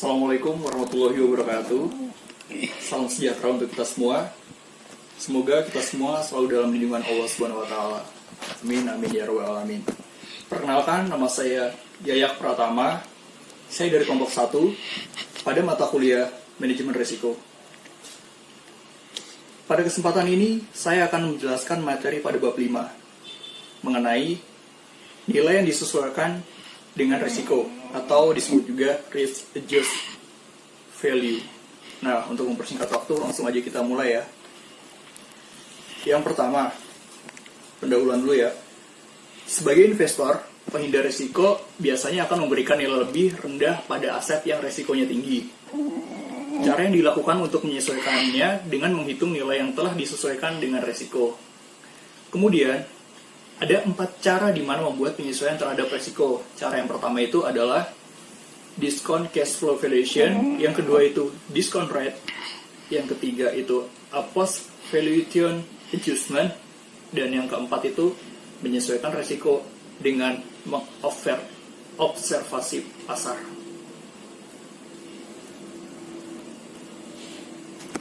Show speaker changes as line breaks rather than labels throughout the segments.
Assalamualaikum warahmatullahi wabarakatuh. Salam sejahtera untuk kita semua. Semoga kita semua selalu dalam lindungan Allah Subhanahu wa taala. Amin amin ya rabbal alamin. Perkenalkan, nama saya Yayak Pratama. Saya dari kelompok 1 pada mata kuliah Manajemen Risiko. Pada kesempatan ini, saya akan menjelaskan materi pada bab 5 mengenai nilai yang disesuaikan dengan risiko atau disebut juga risk adjusted value. Nah, untuk mempersingkat waktu, langsung aja kita mulai ya. Yang pertama, pendahuluan dulu ya. Sebagai investor, penghindar risiko biasanya akan memberikan nilai lebih rendah pada aset yang risikonya tinggi. Cara yang dilakukan untuk menyesuaikannya dengan menghitung nilai yang telah disesuaikan dengan risiko. Kemudian, ada 4 cara di mana membuat penyesuaian terhadap risiko. Cara yang pertama itu adalah discount cash flow valuation, yang kedua itu discount rate, yang ketiga itu a post valuation adjustment, dan yang keempat itu menyesuaikan risiko dengan observasi pasar.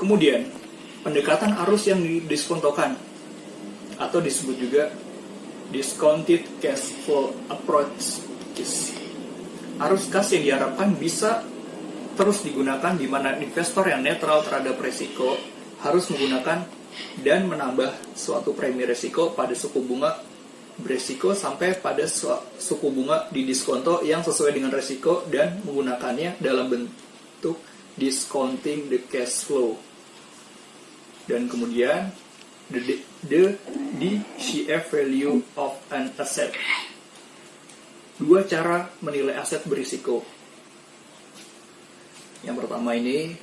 Kemudian, pendekatan arus yang didiskontokan atau disebut juga discounted cash flow approach. Arus kas yang diharapkan bisa terus digunakan di mana investor yang netral terhadap risiko harus menggunakan dan menambah suatu premi risiko pada suku bunga berisiko sampai pada suku bunga di diskonto yang sesuai dengan risiko dan menggunakannya dalam bentuk discounting the cash flow. Dan kemudian the DCF value of an asset. 2 cara menilai aset berisiko. Yang pertama ini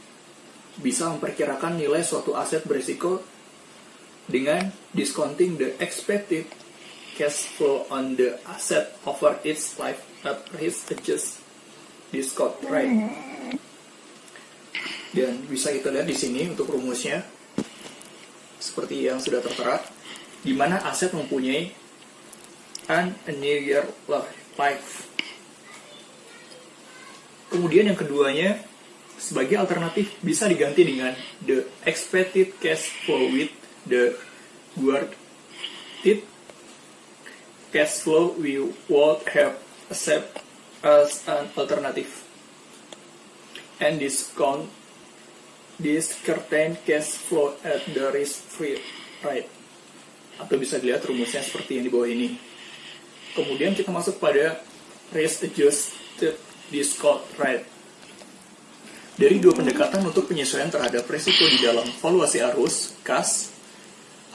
bisa memperkirakan nilai suatu aset berisiko dengan discounting the expected cash flow on the asset over its life at risk adjusted discount rate. Dan bisa kita lihat di sini untuk rumusnya seperti yang sudah tertera, di mana aset mempunyai an annual life. Kemudian yang keduanya, sebagai alternatif bisa diganti dengan the expected cash flow with the guaranteed cash flow we would have accept as an alternative, and discount this certain cash flow at the risk-free rate. Atau bisa dilihat rumusnya seperti yang di bawah ini. Kemudian kita masuk pada risk-adjusted discount rate. Dari 2 pendekatan untuk penyesuaian terhadap risiko di dalam valuasi arus, kas,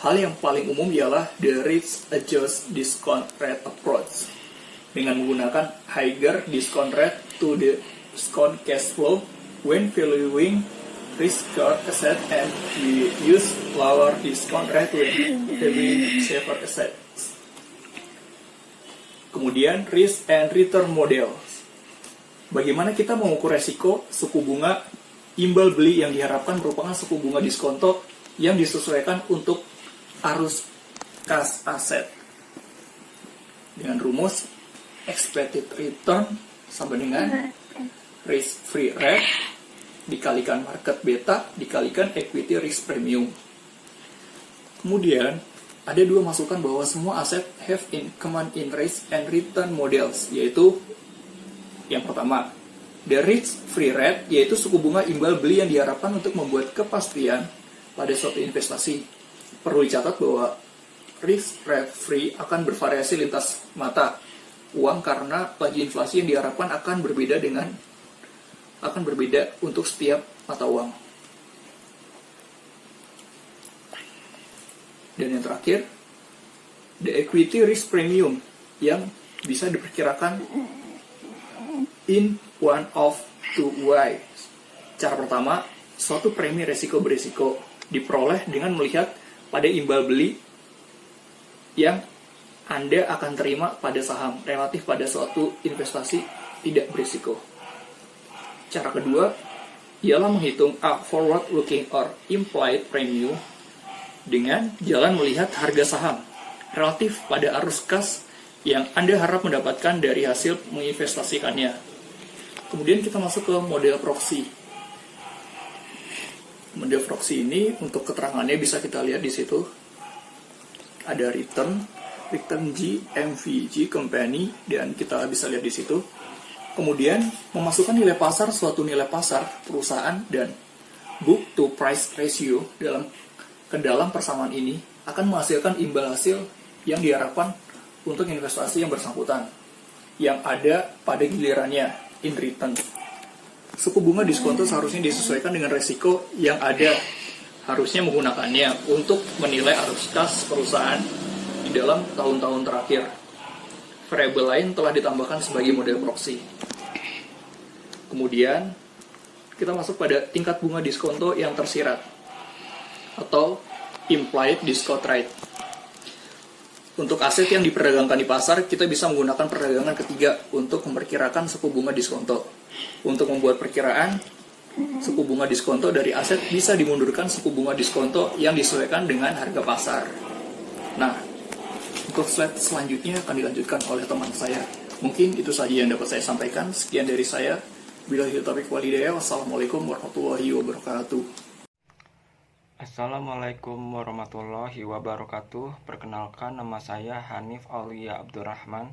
hal yang paling umum ialah the risk-adjusted discount rate approach. Dengan menggunakan higher discount rate to the discount cash flow when valuing risk asset, and we use lower discount rate when valuing safer assets. Kemudian risk and return models. Bagaimana kita mengukur resiko suku bunga imbal beli yang diharapkan merupakan suku bunga diskonto yang disesuaikan untuk arus kas aset. Dengan rumus expected return sama dengan risk free rate dikalikan market beta dikalikan equity risk premium. Kemudian ada 2 masukan bahwa semua aset have in common in risk and return models, yaitu yang pertama, the risk free rate, yaitu suku bunga imbal beli yang diharapkan untuk membuat kepastian pada suatu investasi. Perlu dicatat bahwa risk rate free akan bervariasi lintas mata uang karena laju inflasi yang diharapkan akan berbeda untuk setiap mata uang. Dan yang terakhir, the equity risk premium yang bisa diperkirakan in one of 2 ways. Cara pertama, suatu premi risiko berisiko diperoleh dengan melihat pada imbal beli yang Anda akan terima pada saham relatif pada suatu investasi tidak berisiko. Cara kedua ialah menghitung a forward-looking or implied premium dengan jalan melihat harga saham relatif pada arus kas yang Anda harap mendapatkan dari hasil menginvestasikannya. Kemudian kita masuk ke model proxy. Model proxy ini untuk keterangannya bisa kita lihat di situ. Ada return G, MVG, company, dan kita bisa lihat di situ. Kemudian memasukkan nilai pasar, suatu nilai pasar perusahaan, dan book to price ratio ke dalam persamaan ini akan menghasilkan imbal hasil yang diharapkan untuk investasi yang bersangkutan yang ada pada gilirannya in return. Suku bunga diskonto seharusnya disesuaikan dengan resiko yang ada, harusnya menggunakannya untuk menilai arus kas perusahaan di dalam tahun-tahun terakhir. Variabel lain telah ditambahkan sebagai model proxy. Kemudian kita masuk pada tingkat bunga diskonto yang tersirat atau implied discount rate. Untuk aset yang diperdagangkan di pasar, kita bisa menggunakan perdagangan ketiga untuk memperkirakan suku bunga diskonto. Untuk membuat perkiraan suku bunga diskonto dari aset, bisa dimundurkan suku bunga diskonto yang disesuaikan dengan harga pasar. Nah, untuk slide selanjutnya akan dilanjutkan oleh teman saya. Mungkin itu saja yang dapat saya sampaikan. Sekian dari saya. Billahi taufiq wal hidayah. Wassalamualaikum warahmatullahi wabarakatuh.
Assalamualaikum warahmatullahi wabarakatuh. Perkenalkan, nama saya Hanif Aulia Abdurrahman.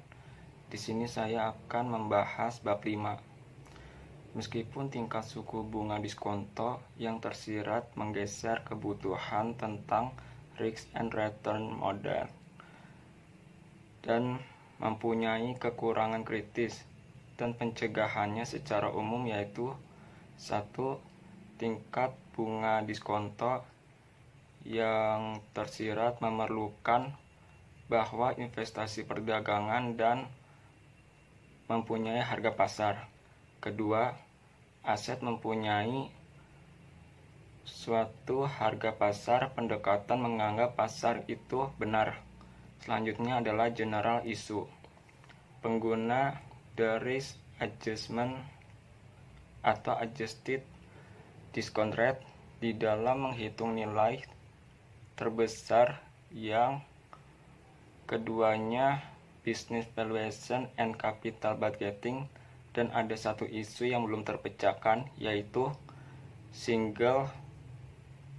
Di sini saya akan membahas bab 5. Meskipun tingkat suku bunga diskonto yang tersirat menggeser kebutuhan tentang risk and return model dan mempunyai kekurangan kritis dan pencegahannya secara umum, yaitu 1. Tingkat bunga diskonto yang tersirat memerlukan bahwa investasi perdagangan dan mempunyai harga pasar. 2. Aset mempunyai suatu harga pasar, pendekatan menganggap pasar itu benar. Selanjutnya adalah general issue. Pengguna the risk adjustment atau adjusted discount rate di dalam menghitung nilai terbesar yang keduanya business valuation and capital budgeting. Dan ada satu isu yang belum terpecahkan, yaitu single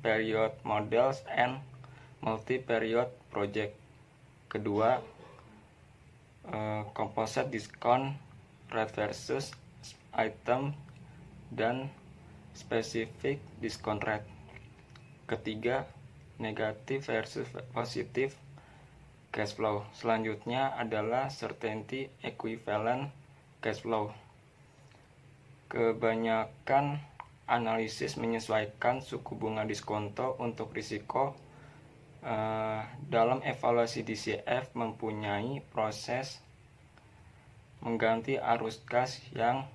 period models and multi-period project. Kedua, composite discount rate versus item dan specific discount rate. Ketiga, negatif versus positif cash flow. Selanjutnya adalah certainty equivalent cash flow. Kebanyakan analisis menyesuaikan suku bunga diskonto untuk risiko. Dalam evaluasi DCF mempunyai proses mengganti arus kas yang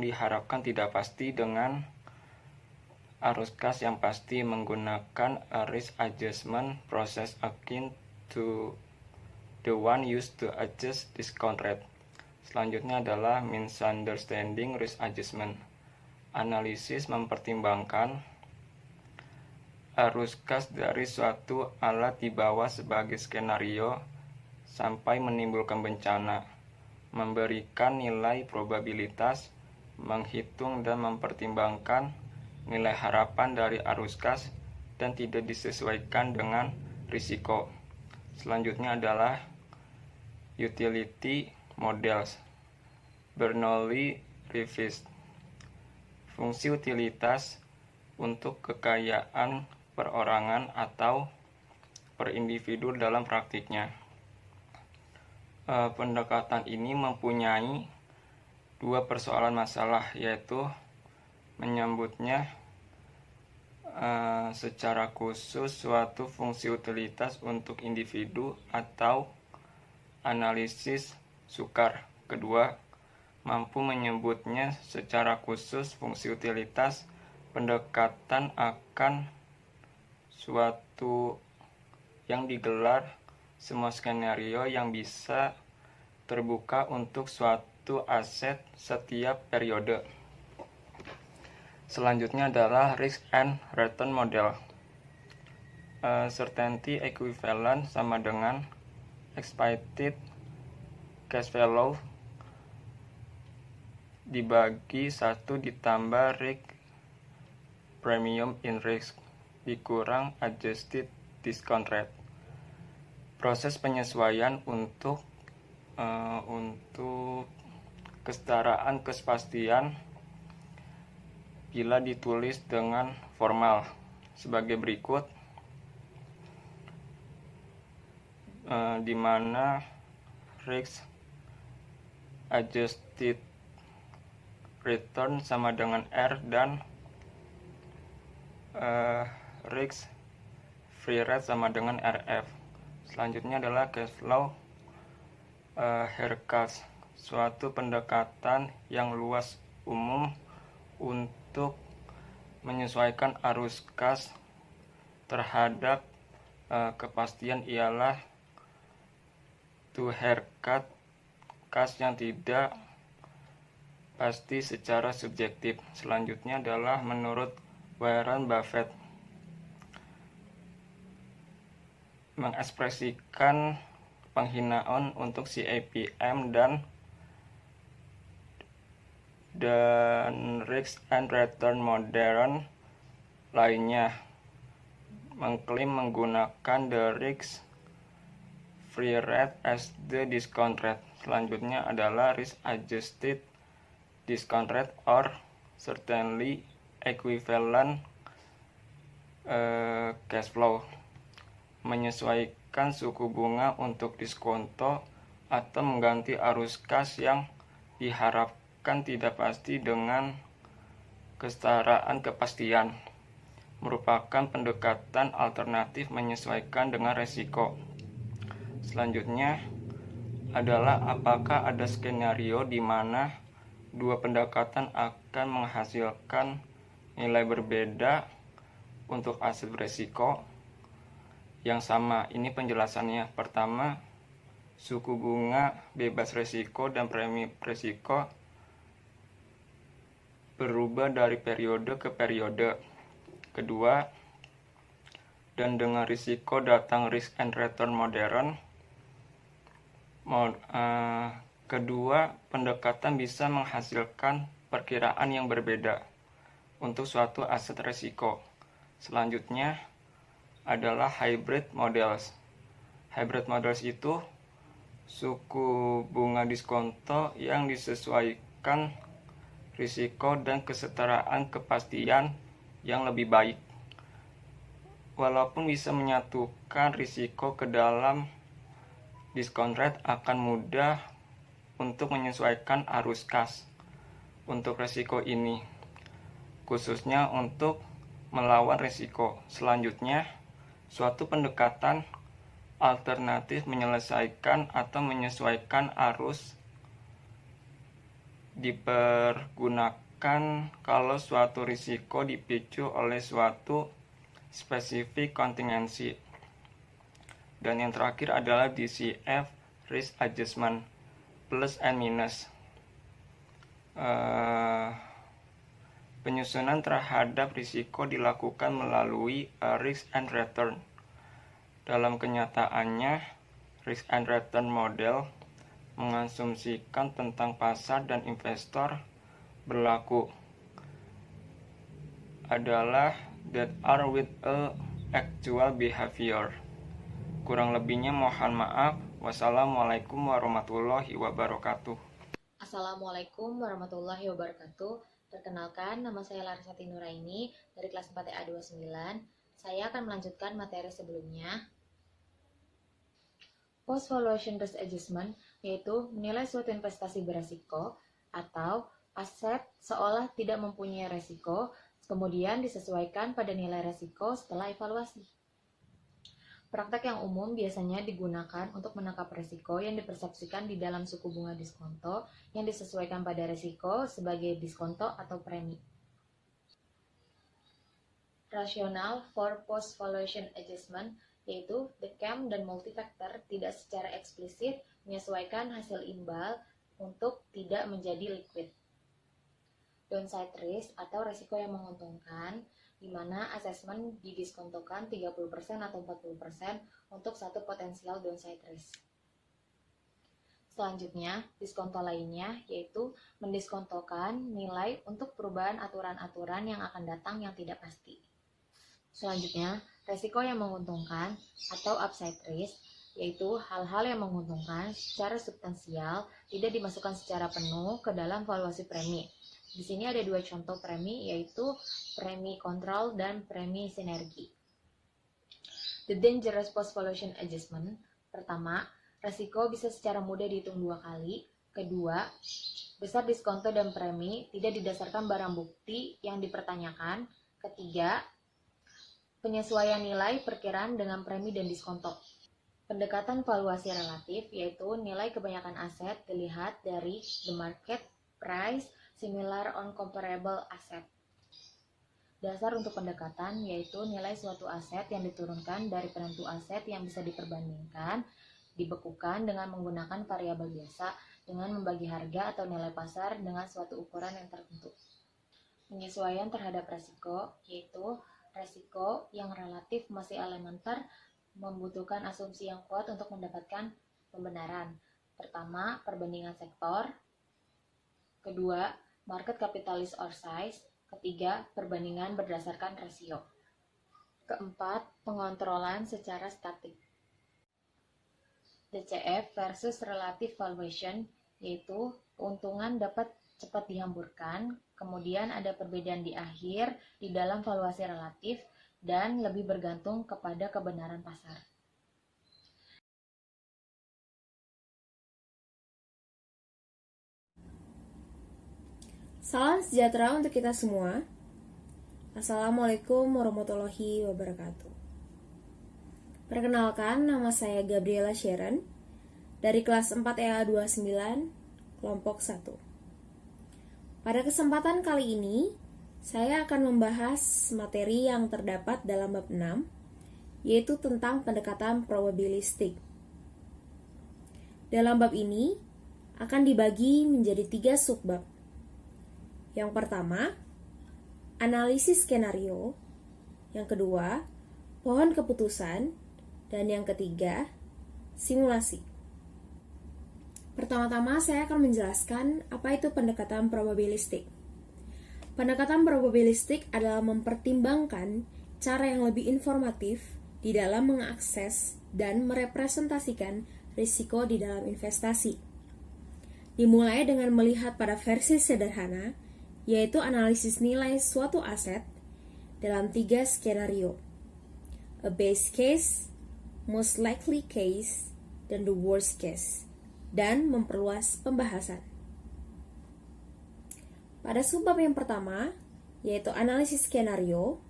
diharapkan tidak pasti dengan arus kas yang pasti menggunakan a risk adjustment process akin to the one used to adjust discount rate. Selanjutnya adalah misunderstanding risk adjustment. Analisis mempertimbangkan arus kas dari suatu alat di bawah sebagai skenario sampai menimbulkan bencana, memberikan nilai probabilitas, menghitung dan mempertimbangkan nilai harapan dari arus kas dan tidak disesuaikan dengan risiko. Selanjutnya adalah utility models. Bernoulli Revise. Fungsi utilitas untuk kekayaan perorangan atau per individu dalam praktiknya. Pendekatan ini mempunyai dua persoalan masalah, yaitu menyebutnya secara khusus suatu fungsi utilitas untuk individu atau analisis sukar. Kedua, mampu menyebutnya secara khusus fungsi utilitas pendekatan akan suatu yang digelar semua skenario yang bisa terbuka untuk suatu aset setiap periode. Selanjutnya adalah risk and return model. Certainty equivalent sama dengan expected cash flow. dibagi 1 ditambah risk premium in risk dikurang adjusted discount rate. Proses penyesuaian untuk kesetaraan kepastian bila ditulis dengan formal sebagai berikut, di mana risk adjusted return sama dengan R dan risk free rate sama dengan RF. Selanjutnya adalah cash flow haircut, suatu pendekatan yang luas umum untuk menyesuaikan arus kas terhadap kepastian ialah to haircut kas yang tidak pasti secara subjektif. Selanjutnya adalah menurut Warren Buffett mengekspresikan penghinaan untuk CAPM dan risk and return modern lainnya, mengklaim menggunakan the risk free rate as the discount rate. Selanjutnya adalah risk adjusted discount rate or certainly equivalent cash flow, menyesuaikan suku bunga untuk diskonto atau mengganti arus kas yang diharapkan tidak pasti dengan kesetaraan kepastian, merupakan pendekatan alternatif menyesuaikan dengan resiko. Selanjutnya adalah apakah ada skenario di mana dua pendekatan akan menghasilkan nilai berbeda untuk aset beresiko yang sama. Ini penjelasannya. Pertama, suku bunga bebas resiko dan premi resiko berubah dari periode ke periode. Kedua, dan dengan risiko datang risk and return modern. Kedua, pendekatan bisa menghasilkan perkiraan yang berbeda untuk suatu aset resiko. Selanjutnya adalah hybrid models. Hybrid models itu suku bunga diskonto yang disesuaikan risiko dan kesetaraan kepastian yang lebih baik. Walaupun bisa menyatukan risiko ke dalam discount rate, akan mudah untuk menyesuaikan arus kas untuk risiko ini, khususnya untuk melawan risiko. Selanjutnya, suatu pendekatan alternatif menyelesaikan atau menyesuaikan arus dipergunakan kalau suatu risiko dipicu oleh suatu spesifik kontingensi. Dan yang terakhir adalah DCF risk adjustment plus and minus. Penyusunan terhadap risiko dilakukan melalui risk and return. Dalam kenyataannya, risk and return model mengasumsikan tentang pasar dan investor berlaku adalah that are with a actual behavior. Kurang lebihnya mohon maaf. Wassalamualaikum warahmatullahi wabarakatuh.
Assalamualaikum warahmatullahi wabarakatuh. Perkenalkan, nama saya Larisati Nuraini dari kelas 4A29. Saya akan melanjutkan materi sebelumnya. Post valuation risk adjustment yaitu menilai suatu investasi beresiko atau aset seolah tidak mempunyai resiko, kemudian disesuaikan pada nilai resiko setelah evaluasi. Praktek yang umum biasanya digunakan untuk menangkap risiko yang dipersepsikan di dalam suku bunga diskonto yang disesuaikan pada risiko sebagai diskonto atau premi. Rasional for post valuation adjustment yaitu the CAM dan multifactor tidak secara eksplisit menyesuaikan hasil imbal untuk tidak menjadi liquid. Downside risk atau risiko yang menguntungkan, di mana asesmen didiskontokan 30% atau 40% untuk satu potensial downside risk. Selanjutnya, diskonto lainnya yaitu mendiskontokan nilai untuk perubahan aturan-aturan yang akan datang yang tidak pasti. Selanjutnya, resiko yang menguntungkan atau upside risk yaitu hal-hal yang menguntungkan secara substansial tidak dimasukkan secara penuh ke dalam valuasi premi. Di sini ada dua contoh premi yaitu premi kontrol dan premi sinergi. The dangerous post-valuation adjustment. Pertama, resiko bisa secara mudah dihitung dua kali. Kedua, besar diskonto dan premi tidak didasarkan barang bukti yang dipertanyakan. Ketiga, penyesuaian nilai perkiraan dengan premi dan diskonto. Pendekatan valuasi relatif yaitu nilai kebanyakan aset dilihat dari the market price similar on comparable asset. Dasar untuk pendekatan yaitu nilai suatu aset yang diturunkan dari penentu aset yang bisa diperbandingkan, dibekukan dengan menggunakan variabel biasa dengan membagi harga atau nilai pasar dengan suatu ukuran yang tertentu. Penyesuaian terhadap resiko yaitu resiko yang relatif masih elementer membutuhkan asumsi yang kuat untuk mendapatkan pembenaran. Pertama, perbandingan sektor. Kedua, market capitalism or size. Ketiga, perbandingan berdasarkan rasio. Keempat, pengontrolan secara statik. DCF versus relative valuation, yaitu keuntungan dapat cepat dihamburkan, kemudian ada perbedaan di akhir di dalam valuasi relatif, dan lebih bergantung kepada kebenaran pasar.
Salam sejahtera untuk kita semua. Assalamualaikum warahmatullahi wabarakatuh. Perkenalkan, nama saya Gabriela Sharon dari kelas 4 EA29, kelompok 1. Pada kesempatan kali ini, saya akan membahas materi yang terdapat dalam bab 6, yaitu tentang pendekatan probabilistik. Dalam bab ini, akan dibagi menjadi 3 subbab. Yang pertama, analisis skenario. Yang kedua, pohon keputusan. Dan yang ketiga, simulasi. Pertama-tama saya akan menjelaskan apa itu pendekatan probabilistik. Pendekatan probabilistik adalah mempertimbangkan cara yang lebih informatif di dalam mengakses dan merepresentasikan risiko di dalam investasi. Dimulai dengan melihat pada versi sederhana, yaitu analisis nilai suatu aset dalam 3 skenario. A base case, most likely case, dan the worst case, dan memperluas pembahasan. Pada subbab yang pertama, yaitu analisis skenario,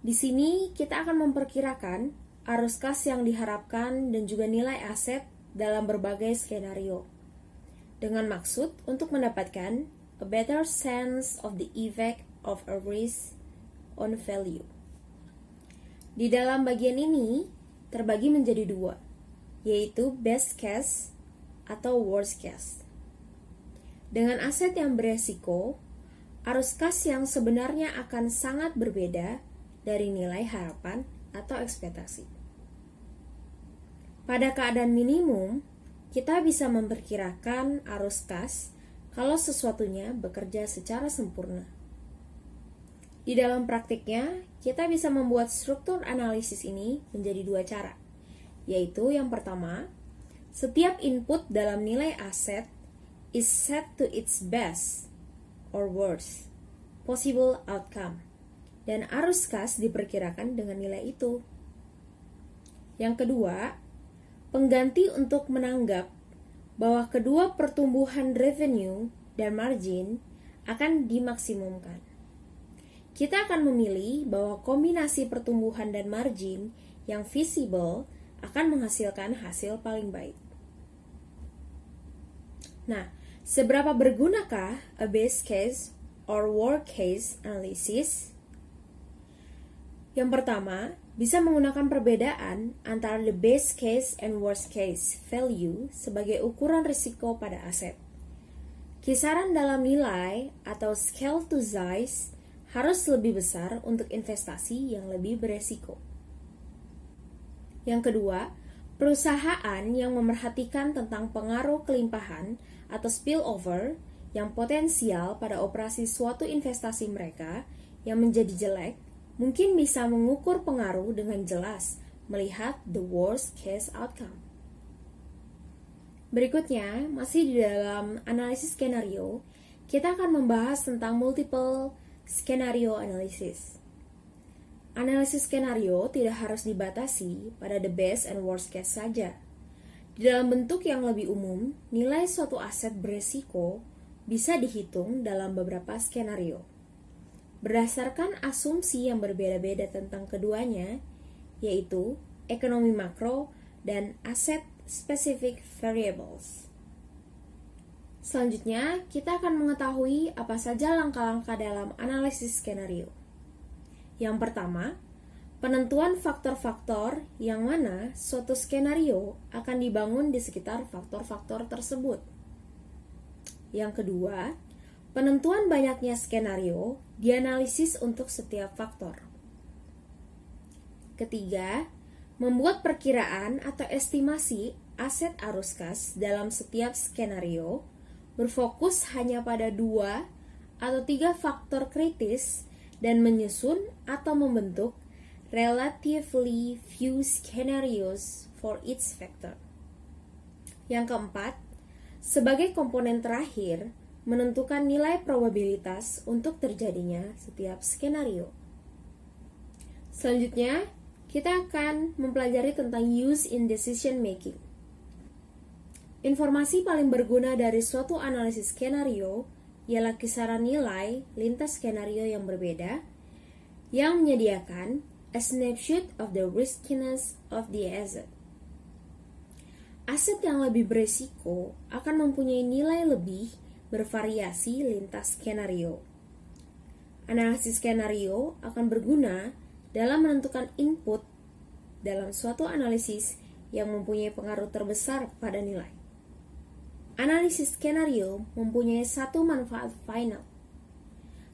di sini kita akan memperkirakan arus kas yang diharapkan dan juga nilai aset dalam berbagai skenario, dengan maksud untuk mendapatkan a better sense of the effect of a risk on value. Di dalam bagian ini, terbagi menjadi 2, yaitu best case atau worst case. Dengan aset yang beresiko, arus kas yang sebenarnya akan sangat berbeda dari nilai harapan atau ekspektasi. Pada keadaan minimum, kita bisa memperkirakan arus kas kalau sesuatunya bekerja secara sempurna. Di dalam praktiknya, kita bisa membuat struktur analisis ini menjadi 2 cara, yaitu yang pertama, setiap input dalam nilai aset is set to its best or worst possible outcome, dan arus kas diperkirakan dengan nilai itu. Yang kedua, pengganti untuk menanggap bahwa kedua pertumbuhan revenue dan margin akan dimaksimumkan. Kita akan memilih bahwa kombinasi pertumbuhan dan margin yang visible akan menghasilkan hasil paling baik. Nah, seberapa bergunakah a base case or worst case analysis? Yang pertama, bisa menggunakan perbedaan antara the base case and worst case value sebagai ukuran risiko pada aset. Kisaran dalam nilai atau scale to size harus lebih besar untuk investasi yang lebih beresiko. Yang kedua, Perusahaan yang memerhatikan tentang pengaruh kelimpahan atau spillover yang potensial pada operasi suatu investasi mereka yang menjadi jelek mungkin bisa mengukur pengaruh dengan jelas melihat the worst case outcome. Berikutnya, masih di dalam analisis skenario, kita akan membahas tentang multiple skenario analysis. Analisis skenario tidak harus dibatasi pada the best and worst case saja. Di dalam bentuk yang lebih umum, nilai suatu aset beresiko bisa dihitung dalam beberapa skenario. Berdasarkan asumsi yang berbeda-beda tentang keduanya, yaitu ekonomi makro dan asset specific variables. Selanjutnya, kita akan mengetahui apa saja langkah-langkah dalam analisis skenario. Yang pertama, penentuan faktor-faktor yang mana suatu skenario akan dibangun di sekitar faktor-faktor tersebut. Yang kedua, penentuan banyaknya skenario dianalisis untuk setiap faktor. Ketiga, membuat perkiraan atau estimasi aset arus kas dalam setiap skenario berfokus hanya pada 2 atau 3 faktor kritis dan menyusun atau membentuk relatively few scenarios for each factor. Yang keempat, sebagai komponen terakhir, menentukan nilai probabilitas untuk terjadinya setiap skenario. Selanjutnya, kita akan mempelajari tentang use in decision making. Informasi paling berguna dari suatu analisis skenario ialah kisaran nilai lintas skenario yang berbeda yang menyediakan a snapshot of the riskiness of the asset. Aset yang lebih beresiko akan mempunyai nilai lebih bervariasi lintas skenario. Analisis skenario akan berguna dalam menentukan input dalam suatu analisis yang mempunyai pengaruh terbesar pada nilai. Analisis skenario mempunyai satu manfaat final.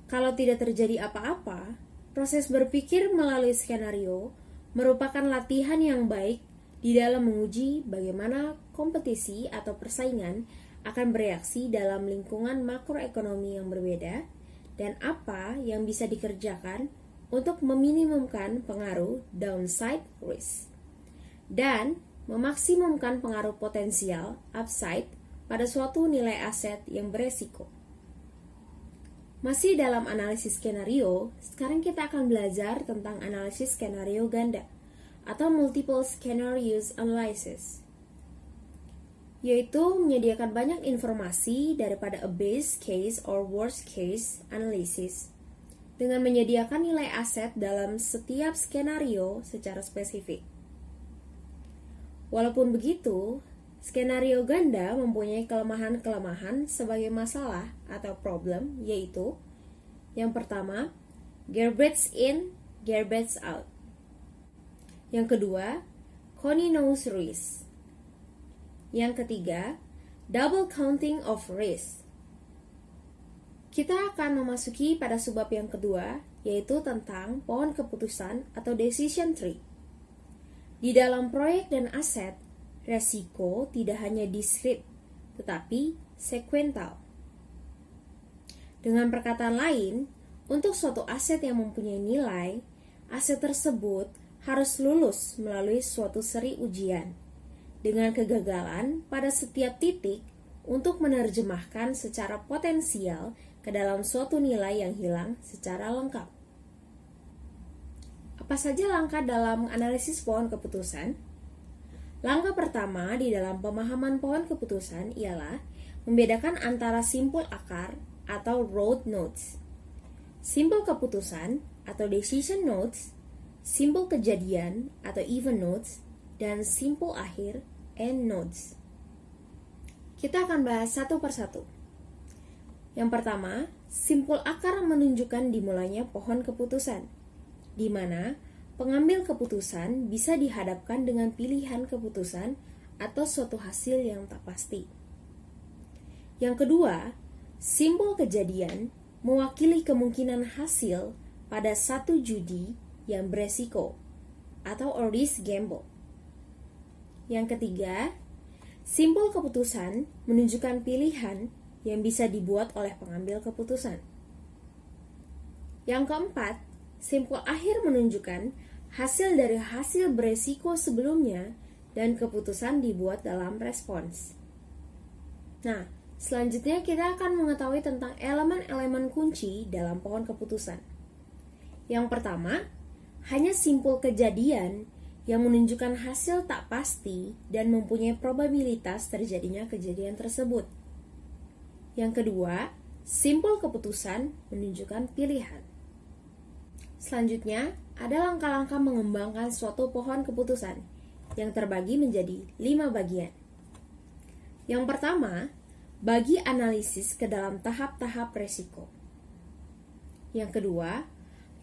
Kalau tidak terjadi apa-apa, proses berpikir melalui skenario merupakan latihan yang baik di dalam menguji bagaimana kompetisi atau persaingan akan bereaksi dalam lingkungan makroekonomi yang berbeda dan apa yang bisa dikerjakan untuk meminimumkan pengaruh downside risk dan memaksimumkan pengaruh potensial upside pada suatu nilai aset yang beresiko. Masih dalam analisis skenario, sekarang kita akan belajar tentang analisis skenario ganda atau multiple scenarios analysis, yaitu menyediakan banyak informasi daripada a base case or worst case analysis dengan menyediakan nilai aset dalam setiap skenario secara spesifik. Walaupun begitu, skenario ganda mempunyai kelemahan-kelemahan sebagai masalah atau problem, yaitu yang pertama, garbage in, garbage out. Yang kedua, continuous risk. Yang ketiga, double counting of risk. Kita akan memasuki pada subbab yang kedua, yaitu tentang pohon keputusan atau decision tree. Di dalam proyek dan aset, resiko tidak hanya diskrit, tetapi sekuental. Dengan perkataan lain, untuk suatu aset yang mempunyai nilai, aset tersebut harus lulus melalui suatu seri ujian, dengan kegagalan pada setiap titik untuk menerjemahkan secara potensial ke dalam suatu nilai yang hilang secara lengkap. Apa saja langkah dalam analisis pohon keputusan? Langkah pertama di dalam pemahaman pohon keputusan ialah membedakan antara simpul akar atau root nodes, simpul keputusan atau decision nodes, simpul kejadian atau event nodes, dan simpul akhir end nodes. Kita akan bahas satu persatu. Yang pertama, simpul akar menunjukkan dimulainya pohon keputusan, di mana pengambil keputusan bisa dihadapkan dengan pilihan keputusan atau suatu hasil yang tak pasti. Yang kedua, simpul kejadian mewakili kemungkinan hasil pada satu judi yang beresiko atau a risk gamble. Yang ketiga, simpul keputusan menunjukkan pilihan yang bisa dibuat oleh pengambil keputusan. Yang keempat, simpul akhir menunjukkan hasil dari hasil beresiko sebelumnya dan keputusan dibuat dalam respons. Nah, selanjutnya kita akan mengetahui tentang elemen-elemen kunci dalam pohon keputusan. Yang pertama, hanya simpul kejadian yang menunjukkan hasil tak pasti dan mempunyai probabilitas terjadinya kejadian tersebut. Yang kedua, simpul keputusan menunjukkan pilihan. Selanjutnya, ada langkah-langkah mengembangkan suatu pohon keputusan yang terbagi menjadi 5 bagian. Yang pertama, bagi analisis ke dalam tahap-tahap resiko. Yang kedua,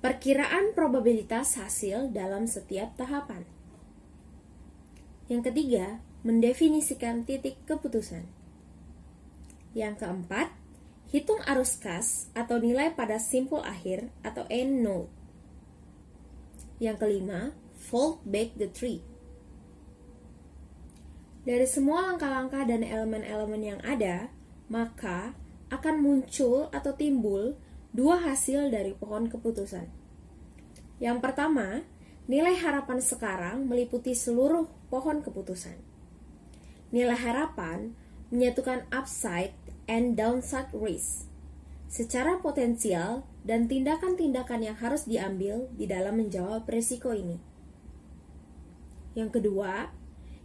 perkiraan probabilitas hasil dalam setiap tahapan. Yang ketiga, mendefinisikan titik keputusan. Yang keempat, hitung arus kas atau nilai pada simpul akhir atau end node. Yang kelima, fold back the tree. Dari semua langkah-langkah dan elemen-elemen yang ada, maka akan muncul atau timbul 2 hasil dari pohon keputusan. Yang pertama, nilai harapan sekarang meliputi seluruh pohon keputusan. Nilai harapan menyatukan upside and downside risk secara potensial dan tindakan-tindakan yang harus diambil di dalam menjawab risiko ini. Yang kedua,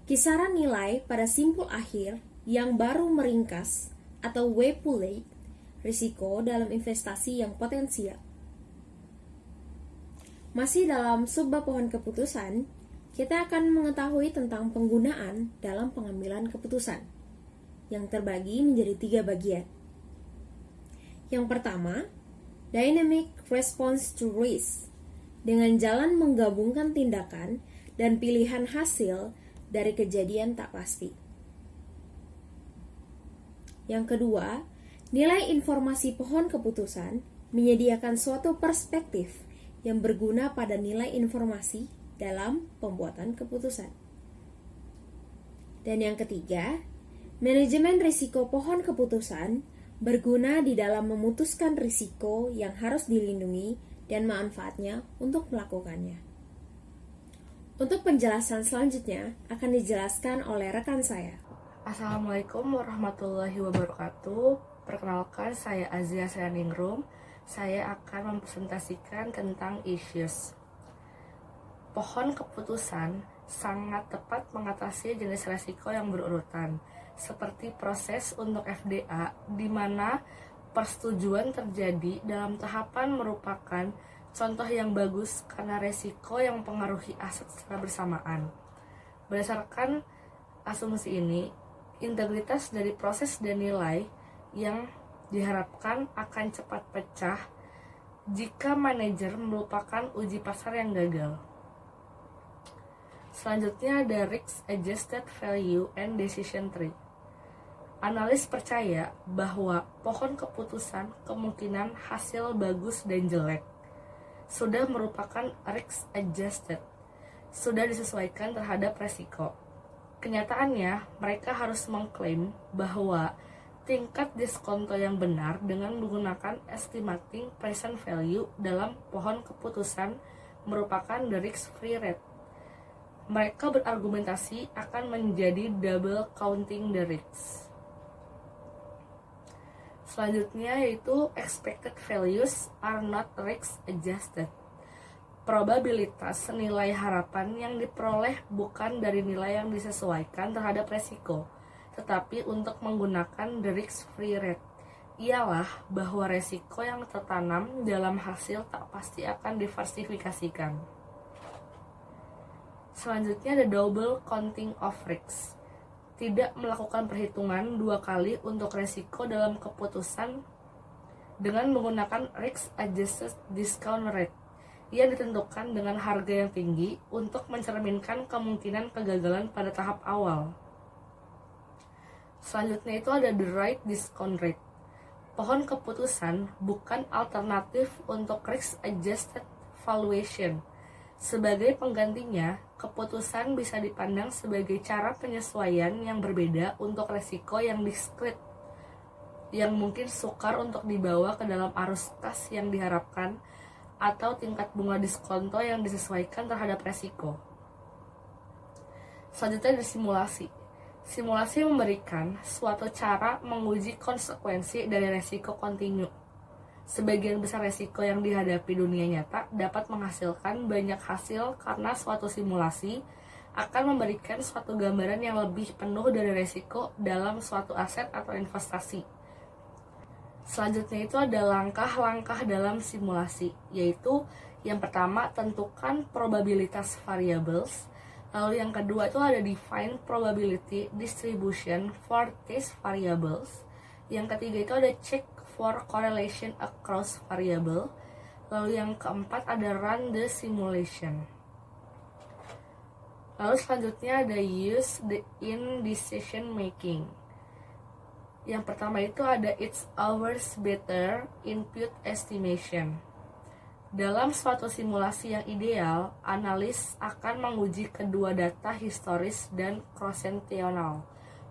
kisaran nilai pada simpul akhir yang baru meringkas atau weigh risiko dalam investasi yang potensial. Masih dalam subbab pohon keputusan, kita akan mengetahui tentang penggunaan dalam pengambilan keputusan yang terbagi menjadi 3 bagian. Yang pertama, dynamic response to risk, dengan jalan menggabungkan tindakan dan pilihan hasil dari kejadian tak pasti. Yang kedua, nilai informasi pohon keputusan menyediakan suatu perspektif yang berguna pada nilai informasi dalam pembuatan keputusan. Dan yang ketiga, manajemen risiko pohon keputusan berguna di dalam memutuskan risiko yang harus dilindungi dan manfaatnya untuk melakukannya. Untuk penjelasan selanjutnya akan dijelaskan oleh rekan saya.
Assalamualaikum warahmatullahi wabarakatuh. Perkenalkan, saya Azia Sayaningrum. Saya akan mempresentasikan tentang issues. Pohon keputusan sangat tepat mengatasi jenis resiko yang berurutan, seperti proses untuk FDA, di mana persetujuan terjadi dalam tahapan merupakan contoh yang bagus karena resiko yang mempengaruhi aset secara bersamaan. Berdasarkan asumsi ini, integritas dari proses dan nilai yang diharapkan akan cepat pecah jika manajer melupakan uji pasar yang gagal. Selanjutnya ada Risk Adjusted Value and Decision Tree. Analis percaya bahwa pohon keputusan kemungkinan hasil bagus dan jelek sudah merupakan risk adjusted, sudah disesuaikan terhadap resiko. Kenyataannya, mereka harus mengklaim bahwa tingkat diskonto yang benar dengan menggunakan estimating present value dalam pohon keputusan merupakan the risk-free rate. Mereka berargumentasi akan menjadi double counting the risks. Selanjutnya yaitu expected values are not risk adjusted. Probabilitas nilai harapan yang diperoleh bukan dari nilai yang disesuaikan terhadap resiko, tetapi untuk menggunakan the risk-free rate. Ialah bahwa resiko yang tertanam dalam hasil tak pasti akan diversifikasikan. Selanjutnya ada double counting of risks. Tidak melakukan perhitungan 2 kali untuk resiko dalam keputusan dengan menggunakan risk adjusted discount rate yang ditentukan dengan harga yang tinggi untuk mencerminkan kemungkinan kegagalan pada tahap awal. Selanjutnya itu ada the right discount rate. Pohon keputusan bukan alternatif untuk risk adjusted valuation. Sebagai penggantinya, keputusan bisa dipandang sebagai cara penyesuaian yang berbeda untuk resiko yang diskrit, yang mungkin sukar untuk dibawa ke dalam arus kas yang diharapkan, atau tingkat bunga diskonto yang disesuaikan terhadap resiko. Selanjutnya ada simulasi. Simulasi memberikan suatu cara menguji konsekuensi dari resiko kontinu. Sebagian besar resiko yang dihadapi dunia nyata dapat menghasilkan banyak hasil karena suatu simulasi akan memberikan suatu gambaran yang lebih penuh dari resiko dalam suatu aset atau investasi. Selanjutnya itu ada langkah-langkah dalam simulasi, yaitu yang pertama tentukan probabilitas variables. Lalu yang kedua itu ada define probability distribution for these variables. Yang ketiga itu ada check for correlation across variable. Lalu yang keempat ada run the simulation. Lalu selanjutnya ada use in decision making. Yang pertama itu ada it's always better input estimation. Dalam suatu simulasi yang ideal, analis akan menguji kedua data historis dan cross-sectional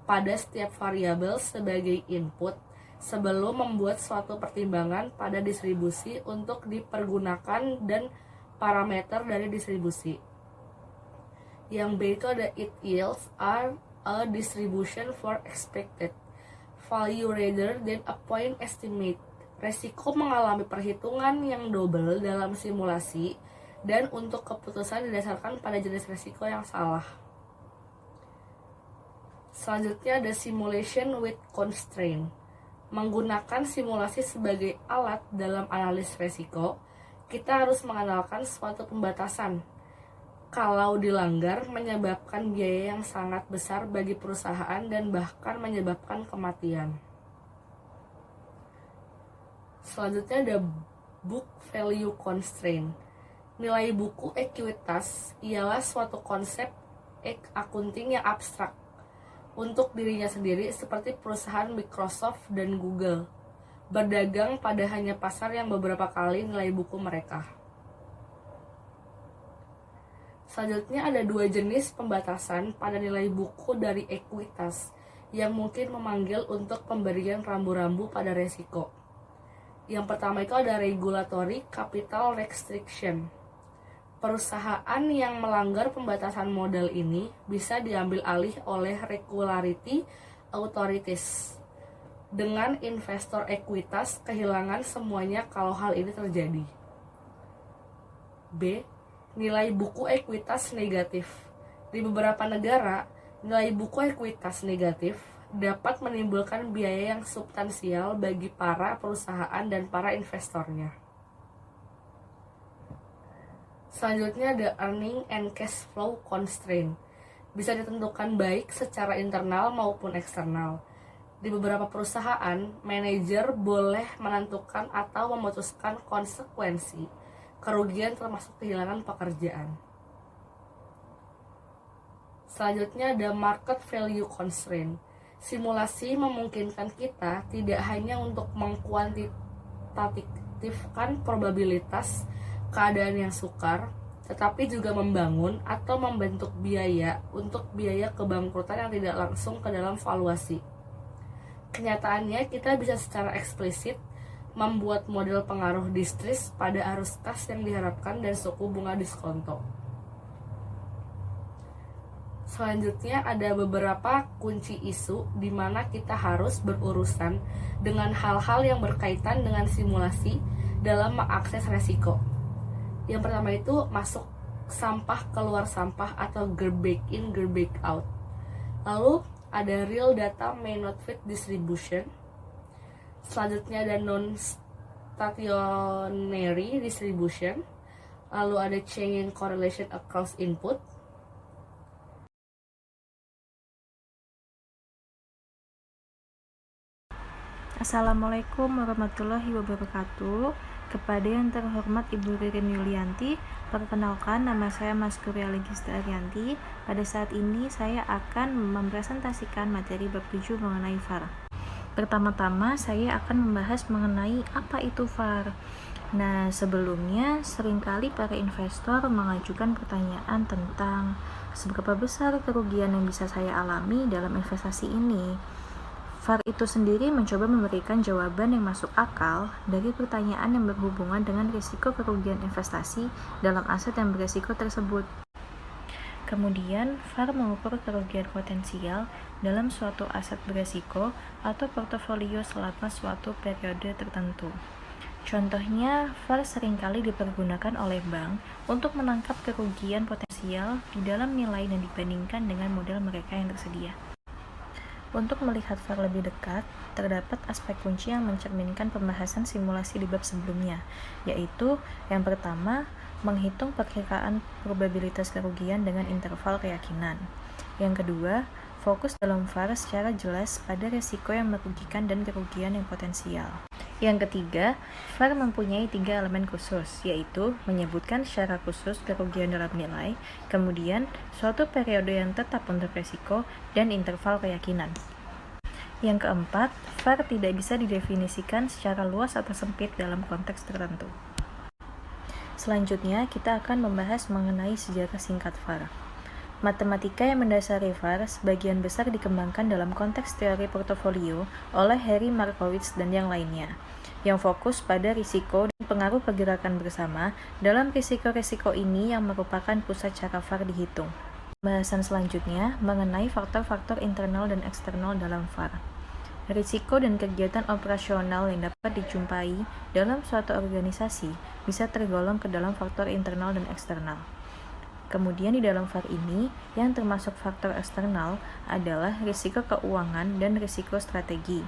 pada setiap variabel sebagai input sebelum membuat suatu pertimbangan pada distribusi untuk dipergunakan dan parameter dari distribusi. Yang B itu ada it yields are a distribution for expected value rather than a point estimate. Resiko mengalami perhitungan yang double dalam simulasi dan untuk keputusan didasarkan pada jenis resiko yang salah. Selanjutnya ada simulation with constraint. Menggunakan simulasi sebagai alat dalam analis resiko, kita harus mengenalkan suatu pembatasan. Kalau dilanggar menyebabkan biaya yang sangat besar bagi perusahaan dan bahkan menyebabkan kematian. Selanjutnya ada book value constraint. Nilai buku ekuitas ialah suatu konsep akunting yang abstrak untuk dirinya sendiri, seperti perusahaan Microsoft dan Google berdagang pada hanya pasar yang beberapa kali nilai buku mereka. Selanjutnya ada dua jenis pembatasan pada nilai buku dari ekuitas yang mungkin memanggil untuk pemberian rambu-rambu pada resiko. Yang pertama itu ada regulatory capital restriction. Perusahaan yang melanggar pembatasan modal ini bisa diambil alih oleh regulatory authorities. Dengan investor ekuitas kehilangan semuanya kalau hal ini terjadi. B. Nilai buku ekuitas negatif. Di beberapa negara, nilai buku ekuitas negatif dapat menimbulkan biaya yang substansial bagi para perusahaan dan para investornya. Selanjutnya ada earning and cash flow constraint. Bisa ditentukan baik secara internal maupun eksternal. Di beberapa perusahaan, manajer boleh menentukan atau memutuskan konsekuensi kerugian termasuk kehilangan pekerjaan. Selanjutnya ada market value constraint. Simulasi memungkinkan kita tidak hanya untuk mengkuantitatifkan probabilitas keadaan yang sukar, tetapi juga membangun atau membentuk biaya untuk biaya kebangkrutan yang tidak langsung ke dalam valuasi. Kenyataannya, kita bisa secara eksplisit membuat model pengaruh distress pada arus kas yang diharapkan dan suku bunga diskonto. Selanjutnya ada beberapa kunci isu di mana kita harus berurusan dengan hal-hal yang berkaitan dengan simulasi dalam mengakses resiko. Yang pertama itu masuk sampah, keluar sampah atau garbage in, garbage out. Lalu ada real data may not fit distribution. Selanjutnya ada non-stationary distribution. Lalu ada changing correlation across input.
Assalamualaikum warahmatullahi wabarakatuh. Kepada yang terhormat Ibu Ririn Yulianti, perkenalkan nama saya Mas Kurya Legista Arianti. Pada saat ini saya akan mempresentasikan materi bab 7 mengenai VAR. Pertama-tama saya akan membahas mengenai apa itu VAR. Nah, sebelumnya seringkali para investor mengajukan pertanyaan tentang seberapa besar kerugian yang bisa saya alami dalam investasi ini. VAR itu sendiri mencoba memberikan jawaban yang masuk akal dari pertanyaan yang berhubungan dengan risiko kerugian investasi dalam aset yang berisiko tersebut. Kemudian, VAR mengukur kerugian potensial dalam suatu aset berisiko atau portofolio selama suatu periode tertentu. Contohnya, VAR seringkali dipergunakan oleh bank untuk menangkap kerugian potensial di dalam nilai dan dibandingkan dengan modal mereka yang tersedia. Untuk melihat VAR lebih dekat, terdapat aspek kunci yang mencerminkan pembahasan simulasi di bab sebelumnya, yaitu yang pertama, menghitung perkiraan probabilitas kerugian dengan interval keyakinan. Yang kedua, fokus dalam VAR secara jelas pada risiko yang merugikan dan kerugian yang potensial. Yang ketiga, VAR mempunyai 3 elemen khusus, yaitu menyebutkan secara khusus kerugian dalam nilai, kemudian suatu periode yang tetap untuk risiko, dan interval keyakinan. Yang keempat, VAR tidak bisa didefinisikan secara luas atau sempit dalam konteks tertentu. Selanjutnya, kita akan membahas mengenai sejarah singkat VAR. Matematika yang mendasari VAR sebagian besar dikembangkan dalam konteks teori portofolio oleh Harry Markowitz dan yang lainnya, yang fokus pada risiko dan pengaruh pergerakan bersama dalam risiko-risiko ini yang merupakan pusat cara VAR dihitung. Pembahasan selanjutnya mengenai faktor-faktor internal dan eksternal dalam VAR. Risiko dan kegiatan operasional yang dapat dijumpai dalam suatu organisasi bisa tergolong ke dalam faktor internal dan eksternal. Kemudian di dalam VAR ini, yang termasuk faktor eksternal adalah risiko keuangan dan risiko strategi.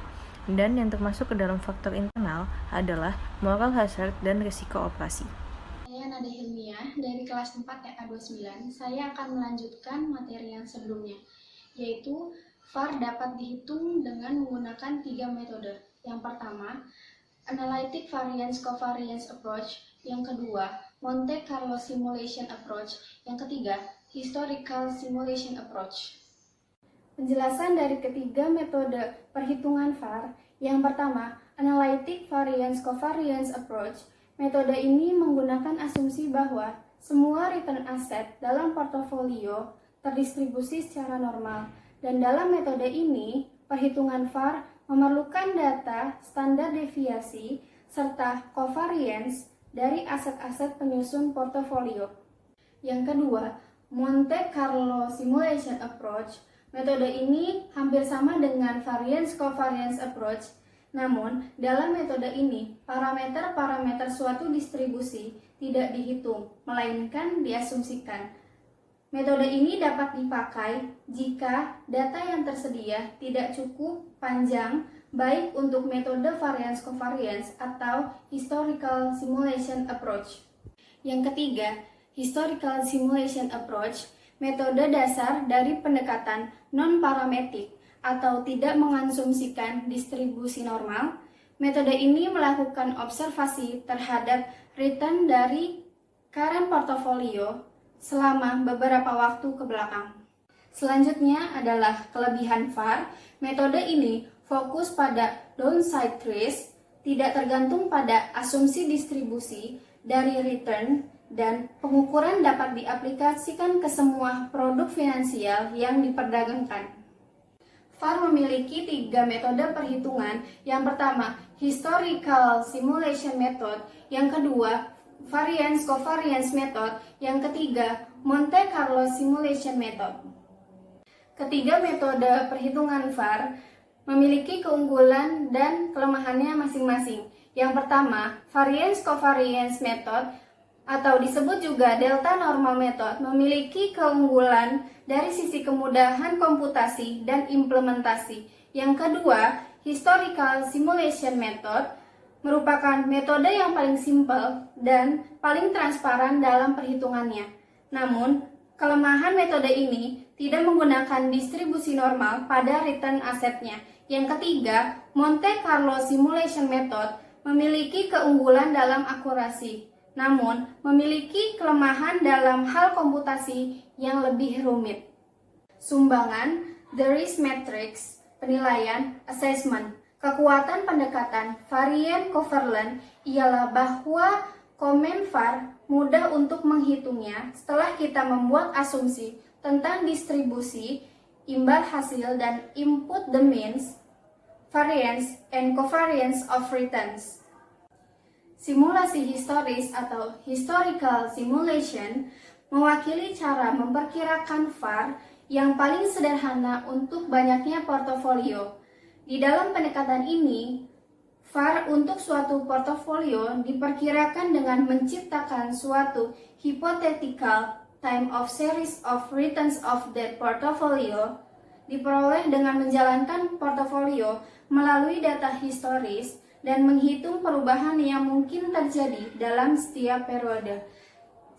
Dan yang termasuk ke dalam faktor internal adalah moral hazard dan risiko operasi.
Saya Nada Hilmiah dari kelas 4 TK29. Saya akan melanjutkan materi yang sebelumnya, yaitu VAR dapat dihitung dengan menggunakan 3 metode. Yang pertama, Analytic Variance Covariance Approach. Yang kedua, Monte Carlo Simulation Approach. Yang ketiga, Historical Simulation Approach. Penjelasan dari ketiga metode perhitungan VAR. Yang pertama, Analytic Variance Covariance Approach. Metode ini menggunakan asumsi bahwa semua return aset dalam portofolio terdistribusi secara normal. Dan dalam metode ini, perhitungan VAR memerlukan data standar deviasi serta covariance dari aset-aset penyusun portofolio. Yang kedua, Monte Carlo Simulation Approach. Metode ini hampir sama dengan Variance Covariance Approach, namun dalam metode ini parameter-parameter suatu distribusi tidak dihitung, melainkan diasumsikan. Metode ini dapat dipakai jika data yang tersedia tidak cukup panjang, baik untuk metode variance covariance atau historical simulation approach. Yang ketiga, historical simulation approach, metode dasar dari pendekatan non-parametrik atau tidak mengasumsikan distribusi normal. Metode ini melakukan observasi terhadap return dari current portfolio selama beberapa waktu ke belakang. Selanjutnya adalah kelebihan VAR. Metode ini fokus pada downside risk, tidak tergantung pada asumsi distribusi dari return, dan pengukuran dapat diaplikasikan ke semua produk finansial yang diperdagangkan. VAR memiliki 3 metode perhitungan. Yang pertama, Historical Simulation Method. Yang kedua, Variance Covariance Method. Yang ketiga, Monte Carlo Simulation Method. Ketiga metode perhitungan VAR memiliki keunggulan dan kelemahannya masing-masing. Yang pertama, Variance Covariance Method atau disebut juga Delta Normal Method memiliki keunggulan dari sisi kemudahan komputasi dan implementasi. Yang kedua, Historical Simulation Method merupakan metode yang paling simpel dan paling transparan dalam perhitungannya. Namun, kelemahan metode ini tidak menggunakan distribusi normal pada return asetnya. Yang ketiga, Monte Carlo Simulation Method memiliki keunggulan dalam akurasi, namun memiliki kelemahan dalam hal komputasi yang lebih rumit. Sumbangan, The Risk Matrix, penilaian, assessment. Kekuatan pendekatan varian Coverland ialah bahwa komen VAR mudah untuk menghitungnya setelah kita membuat asumsi tentang distribusi, imbal hasil, dan input the means, variance, and covariance of returns. Simulasi historis atau historical simulation mewakili cara memperkirakan VAR yang paling sederhana untuk banyaknya portofolio. Di dalam pendekatan ini, VAR untuk suatu portofolio diperkirakan dengan menciptakan suatu hypothetical time of series of returns of that portfolio, diperoleh dengan menjalankan portofolio melalui data historis dan menghitung perubahan yang mungkin terjadi dalam setiap periode.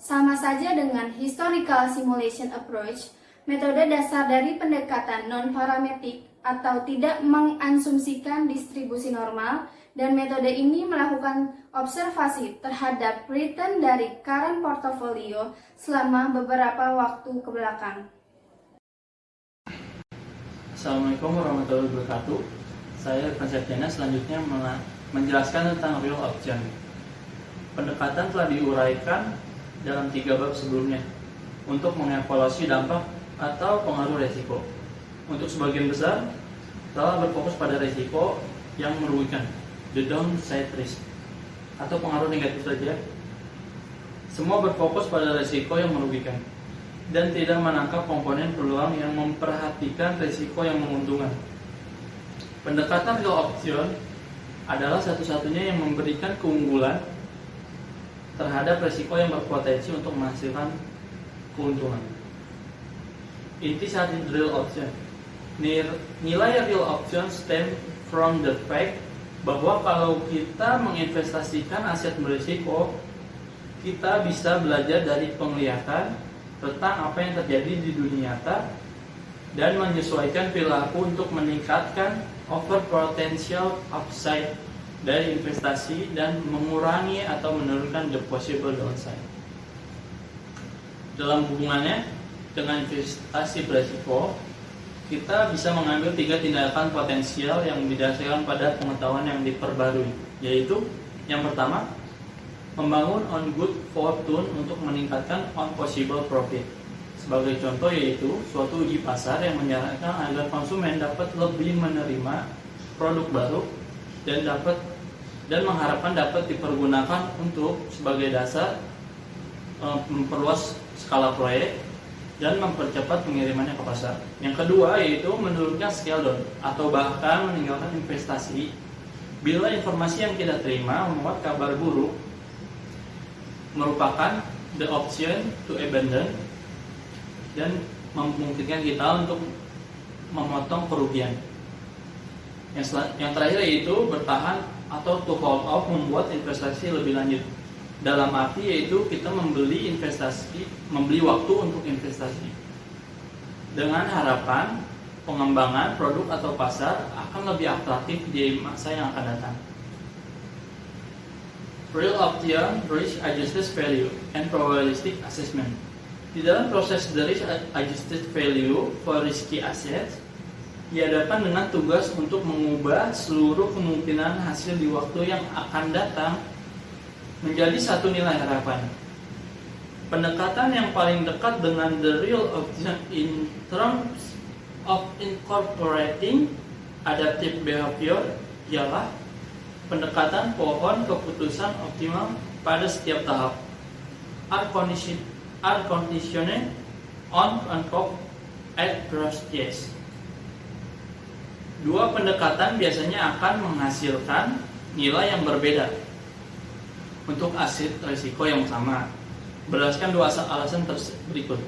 Sama saja dengan historical simulation approach, metode dasar dari pendekatan non-parametric atau tidak mengasumsikan distribusi normal, dan metode ini melakukan observasi terhadap return dari current portfolio selama beberapa waktu ke belakang.
Assalamualaikum warahmatullahi wabarakatuh. Saya Septiana selanjutnya menjelaskan tentang real option. Pendekatan telah diuraikan dalam 3 bab sebelumnya untuk mengevaluasi dampak atau pengaruh resiko. Untuk sebagian besar telah berfokus pada resiko yang merugikan, the downside risk, atau pengaruh negatif saja. Semua berfokus pada resiko yang merugikan dan tidak menangkap komponen peluang yang memperhatikan resiko yang menguntungkan. Pendekatan real option adalah satu-satunya yang memberikan keunggulan terhadap resiko yang berpotensi untuk menghasilkan keuntungan. Inti saat real option, nilai real option stem from the fact bahwa kalau kita menginvestasikan aset berisiko, kita bisa belajar dari penglihatan tentang apa yang terjadi di dunia nyata dan menyesuaikan perilaku untuk meningkatkan over potential upside dari investasi dan mengurangi atau menurunkan the possible downside. Dalam hubungannya dengan investasi berisiko, kita bisa mengambil 3 tindakan potensial yang didasarkan pada pengetahuan yang diperbarui, yaitu yang pertama, membangun on good fortune untuk meningkatkan on possible profit. Sebagai contoh yaitu suatu uji pasar yang menyarankan agar konsumen dapat lebih menerima produk baru dan mengharapkan dapat dipergunakan untuk sebagai dasar memperluas skala proyek dan mempercepat pengirimannya ke pasar. Yang kedua yaitu menurunkan scale down atau bahkan meninggalkan investasi bila informasi yang kita terima memuat kabar buruk, merupakan the option to abandon dan memungkinkan kita untuk memotong kerugian. Yang terakhir yaitu bertahan atau to hold off, membuat investasi lebih lanjut. Dalam arti yaitu kita membeli waktu untuk investasi dengan harapan pengembangan produk atau pasar akan lebih atraktif di masa yang akan datang. Real option risk adjusted value and probabilistic assessment. Di dalam proses the risk adjusted value for risky assets dihadapkan dengan tugas untuk mengubah seluruh kemungkinan hasil di waktu yang akan datang menjadi satu nilai harapan. Pendekatan yang paling dekat dengan the real option in terms of incorporating adaptive behavior ialah pendekatan pohon keputusan optimal pada setiap tahap. Are conditioned on top at cross yes. Dua pendekatan biasanya akan menghasilkan nilai yang berbeda untuk aset risiko yang sama, berdasarkan 2 alasan berikut.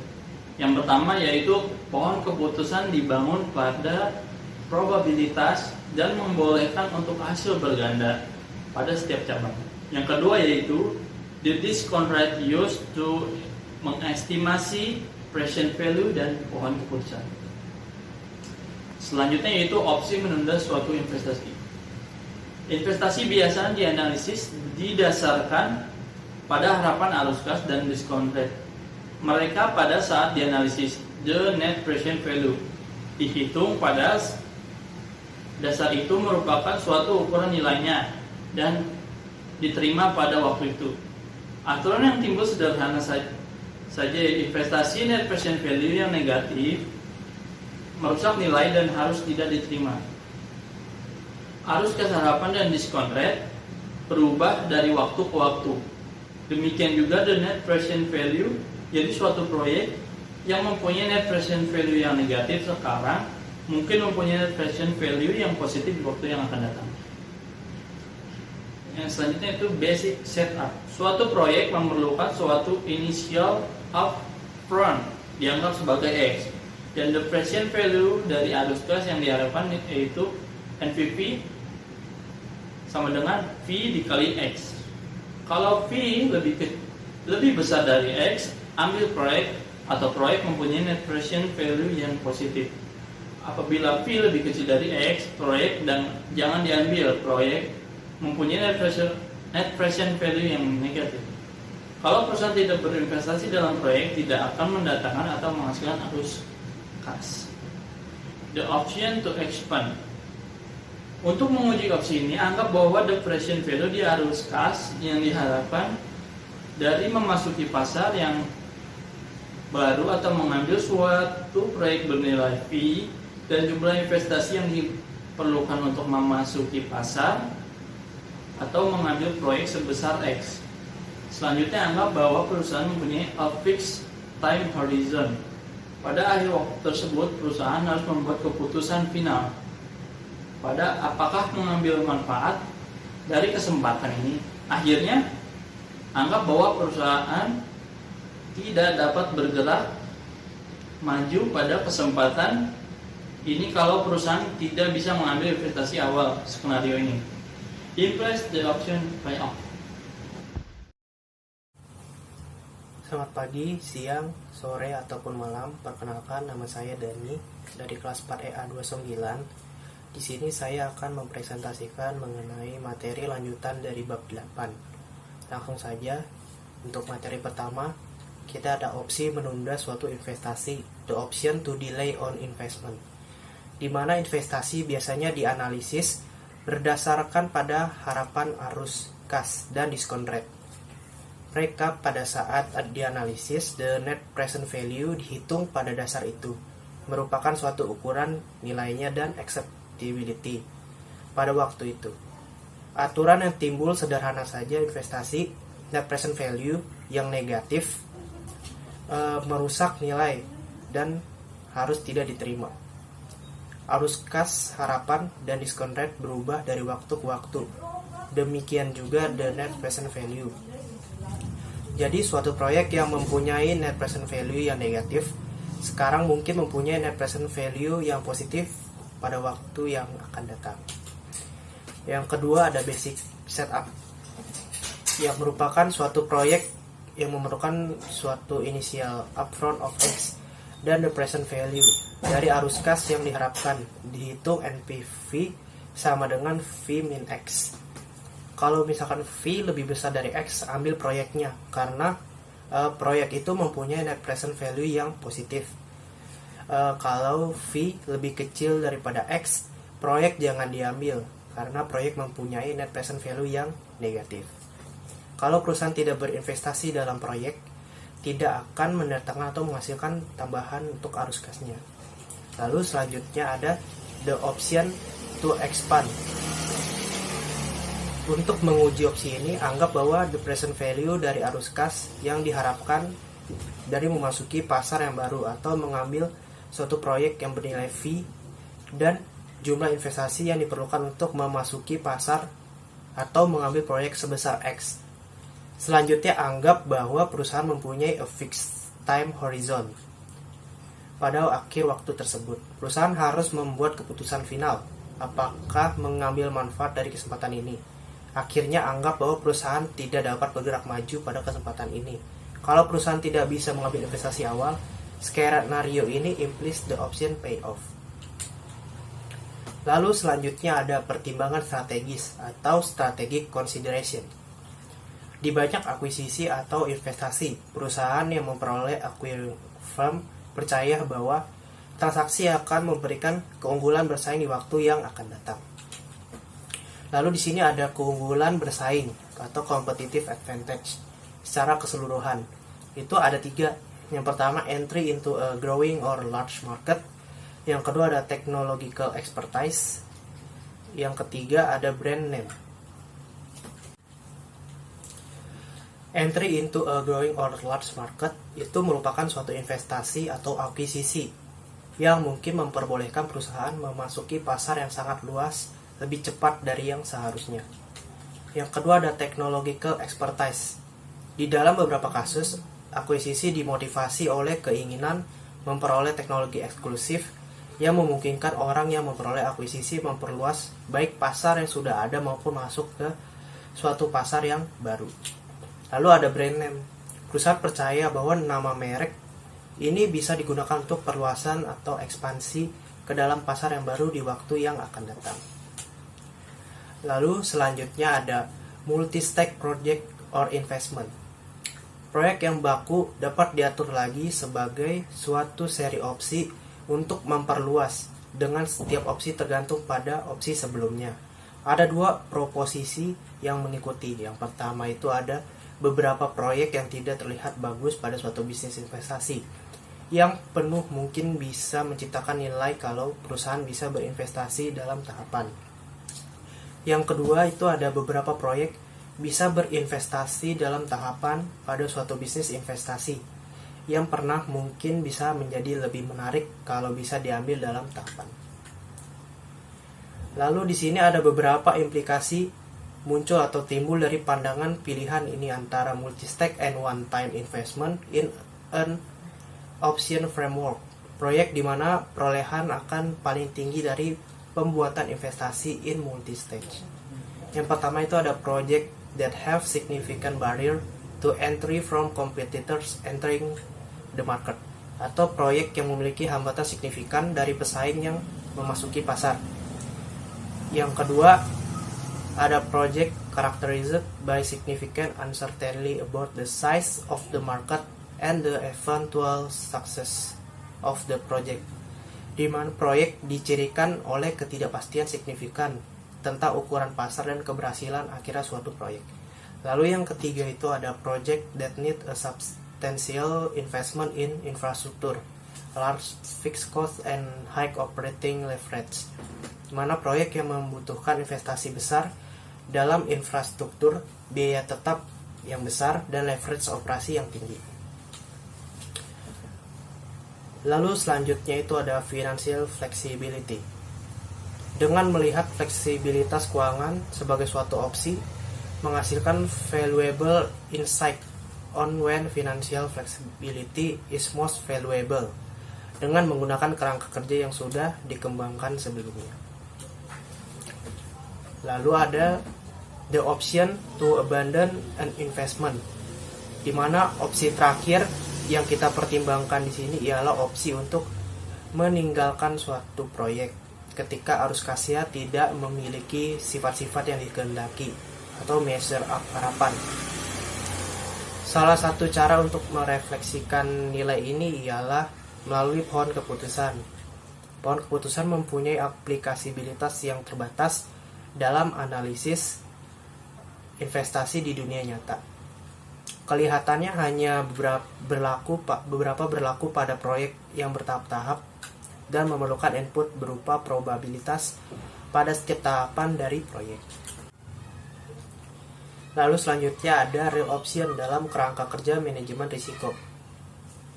Yang pertama yaitu pohon keputusan dibangun pada probabilitas dan membolehkan untuk hasil berganda pada setiap cabang. Yang kedua yaitu the discount rate used to mengestimasi present value dan pohon keputusan. Selanjutnya yaitu opsi menunda suatu investasi. Investasi biasanya dianalisis didasarkan pada harapan arus kas dan discount rate. Mereka pada saat dianalisis the net present value dihitung pada Dasar itu merupakan suatu ukuran nilainya dan diterima pada waktu itu. Aturan yang timbul sederhana saja, investasi net present value yang negatif merusak nilai dan harus tidak diterima. Arus kas harapan dan diskon rate berubah dari waktu ke waktu. Demikian juga the net present value, jadi suatu proyek yang mempunyai net present value yang negatif sekarang mungkin mempunyai net present value yang positif di waktu yang akan datang. Yang selanjutnya itu basic setup. Suatu proyek memerlukan suatu initial upfront dianggap sebagai X, dan the present value dari arus kas yang diharapkan yaitu NPV sama dengan V dikali X. Kalau V lebih besar dari X, ambil proyek atau proyek mempunyai net present value yang positif. Apabila V lebih kecil dari X, proyek dan jangan diambil proyek mempunyai net present value yang negatif. Kalau perusahaan tidak berinvestasi dalam proyek, tidak akan mendatangkan atau menghasilkan arus kas. The option to expand. Untuk menguji opsi ini, anggap bahwa the present value di arus kas yang diharapkan dari memasuki pasar yang baru atau mengambil suatu proyek bernilai V dan jumlah investasi yang diperlukan untuk memasuki pasar atau mengambil proyek sebesar X. Selanjutnya, anggap bahwa perusahaan mempunyai a fixed time horizon. Pada akhir waktu tersebut, perusahaan harus membuat keputusan final pada apakah mengambil manfaat dari kesempatan ini. Akhirnya, anggap bahwa perusahaan tidak dapat bergerak maju pada kesempatan ini kalau perusahaan tidak bisa mengambil investasi awal skenario ini. Impress the option payoff.
Selamat pagi, siang, sore, ataupun malam. Perkenalkan, nama saya Dani dari kelas 4 EA29. Di sini saya akan mempresentasikan mengenai materi lanjutan dari bab 8. Langsung saja, untuk materi pertama, kita ada opsi menunda suatu investasi, the option to delay on investment, di mana investasi biasanya dianalisis berdasarkan pada harapan arus kas dan diskon rate. Recap, pada saat dianalisis, the net present value dihitung pada dasar itu, merupakan suatu ukuran nilainya dan acceptability pada waktu itu. Aturan yang timbul sederhana saja, investasi net present value yang negatif merusak nilai dan harus tidak diterima. Arus kas harapan dan diskon rate berubah dari waktu ke waktu. Demikian juga the net present value. Jadi suatu proyek yang mempunyai net present value yang negatif sekarang mungkin mempunyai net present value yang positif pada waktu yang akan datang. Yang kedua ada basic setup, yang merupakan suatu proyek yang memerlukan suatu initial upfront of X dan the present value dari arus kas yang diharapkan, dihitung NPV sama dengan V min X. Kalau misalkan V lebih besar dari X, ambil proyeknya karena proyek itu mempunyai net present value yang positif. Kalau V lebih kecil daripada X, proyek jangan diambil karena proyek mempunyai net present value yang negatif. Kalau perusahaan tidak berinvestasi dalam proyek, tidak akan mendatangkan atau menghasilkan tambahan untuk arus kasnya. Lalu selanjutnya ada the option to expand. Untuk menguji opsi ini, anggap bahwa the present value dari arus kas yang diharapkan dari memasuki pasar yang baru atau mengambil suatu proyek yang bernilai V dan jumlah investasi yang diperlukan untuk memasuki pasar atau mengambil proyek sebesar X. Selanjutnya, anggap bahwa perusahaan mempunyai a fixed time horizon. Pada akhir waktu tersebut, perusahaan harus membuat keputusan final apakah mengambil manfaat dari kesempatan ini. Akhirnya, anggap bahwa perusahaan tidak dapat bergerak maju pada kesempatan ini. Kalau perusahaan tidak bisa mengambil investasi awal, skenario ini implies the option payoff. Lalu selanjutnya ada pertimbangan strategis atau strategic consideration. Di banyak akuisisi atau investasi, perusahaan yang memperoleh acquiring firm percaya bahwa transaksi akan memberikan keunggulan bersaing di waktu yang akan datang. Lalu di sini ada keunggulan bersaing atau competitive advantage secara keseluruhan. Itu ada 3. Yang pertama, entry into a growing or large market. Yang kedua ada technological expertise. Yang ketiga ada brand name. Entry into a growing or large market itu merupakan suatu investasi atau akuisisi yang mungkin memperbolehkan perusahaan memasuki pasar yang sangat luas lebih cepat dari yang seharusnya. Yang kedua ada technological expertise. Di dalam beberapa kasus, akuisisi dimotivasi oleh keinginan memperoleh teknologi eksklusif yang memungkinkan orang yang memperoleh akuisisi memperluas baik pasar yang sudah ada maupun masuk ke suatu pasar yang baru. Lalu ada brand name. Perusahaan percaya bahwa nama merek ini bisa digunakan untuk perluasan atau ekspansi ke dalam pasar yang baru di waktu yang akan datang. Lalu selanjutnya ada multi-stake project or investment. Proyek yang baku dapat diatur lagi sebagai suatu seri opsi untuk memperluas dengan setiap opsi tergantung pada opsi sebelumnya. Ada 2 proposisi yang mengikuti. Yang pertama itu ada beberapa proyek yang tidak terlihat bagus pada suatu bisnis investasi yang penuh mungkin bisa menciptakan nilai kalau perusahaan bisa berinvestasi dalam tahapan. Yang kedua itu ada beberapa proyek bisa berinvestasi dalam tahapan pada suatu bisnis investasi yang pernah mungkin bisa menjadi lebih menarik kalau bisa diambil dalam tahapan. Lalu di sini ada beberapa implikasi muncul atau timbul dari pandangan pilihan ini antara multi-stake and one-time investment in an option framework. Proyek di mana perolehan akan paling tinggi dari pembuatan investasi in multi-stage. Yang pertama itu ada project that have significant barrier to entry from competitors entering the market, atau proyek yang memiliki hambatan signifikan dari pesaing yang memasuki pasar. Yang kedua ada project characterized by significant uncertainty about the size of the market and the eventual success of the project, di mana proyek dicirikan oleh ketidakpastian signifikan tentang ukuran pasar dan keberhasilan akhirnya suatu proyek. Lalu yang ketiga itu ada project that need a substantial investment in infrastructure, large fixed cost and high operating leverage, di mana proyek yang membutuhkan investasi besar dalam infrastruktur, biaya tetap yang besar, dan leverage operasi yang tinggi. Lalu selanjutnya itu ada financial flexibility. Dengan melihat fleksibilitas keuangan sebagai suatu opsi, menghasilkan valuable insight on when financial flexibility is most valuable dengan menggunakan kerangka kerja yang sudah dikembangkan sebelumnya. Lalu ada the option to abandon an investment, di mana opsi terakhir yang kita pertimbangkan di sini ialah opsi untuk meninggalkan suatu proyek ketika arus kasnya tidak memiliki sifat-sifat yang dikehendaki atau measure up harapan. Salah satu cara untuk merefleksikan nilai ini ialah melalui pohon keputusan. Pohon keputusan mempunyai aplikasibilitas yang terbatas dalam analisis investasi di dunia nyata. Kelihatannya hanya beberapa berlaku pada proyek yang bertahap-tahap dan memerlukan input berupa probabilitas pada setiap tahapan dari proyek. Lalu selanjutnya ada real option dalam kerangka kerja manajemen risiko.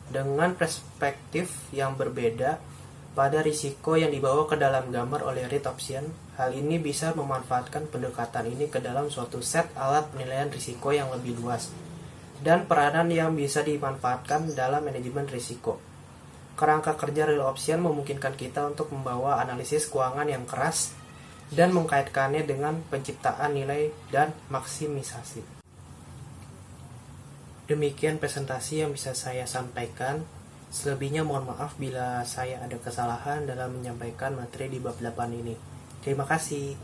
Dengan perspektif yang berbeda pada risiko yang dibawa ke dalam gambar oleh real option, hal ini bisa memanfaatkan pendekatan ini ke dalam suatu set alat penilaian risiko yang lebih luas dan peranan yang bisa dimanfaatkan dalam manajemen risiko. Kerangka kerja real option memungkinkan kita untuk membawa analisis keuangan yang keras dan mengkaitkannya dengan penciptaan nilai dan maksimisasi. Demikian presentasi yang bisa saya sampaikan. Selebihnya mohon maaf bila saya ada kesalahan dalam menyampaikan materi di bab 8 ini. Terima kasih.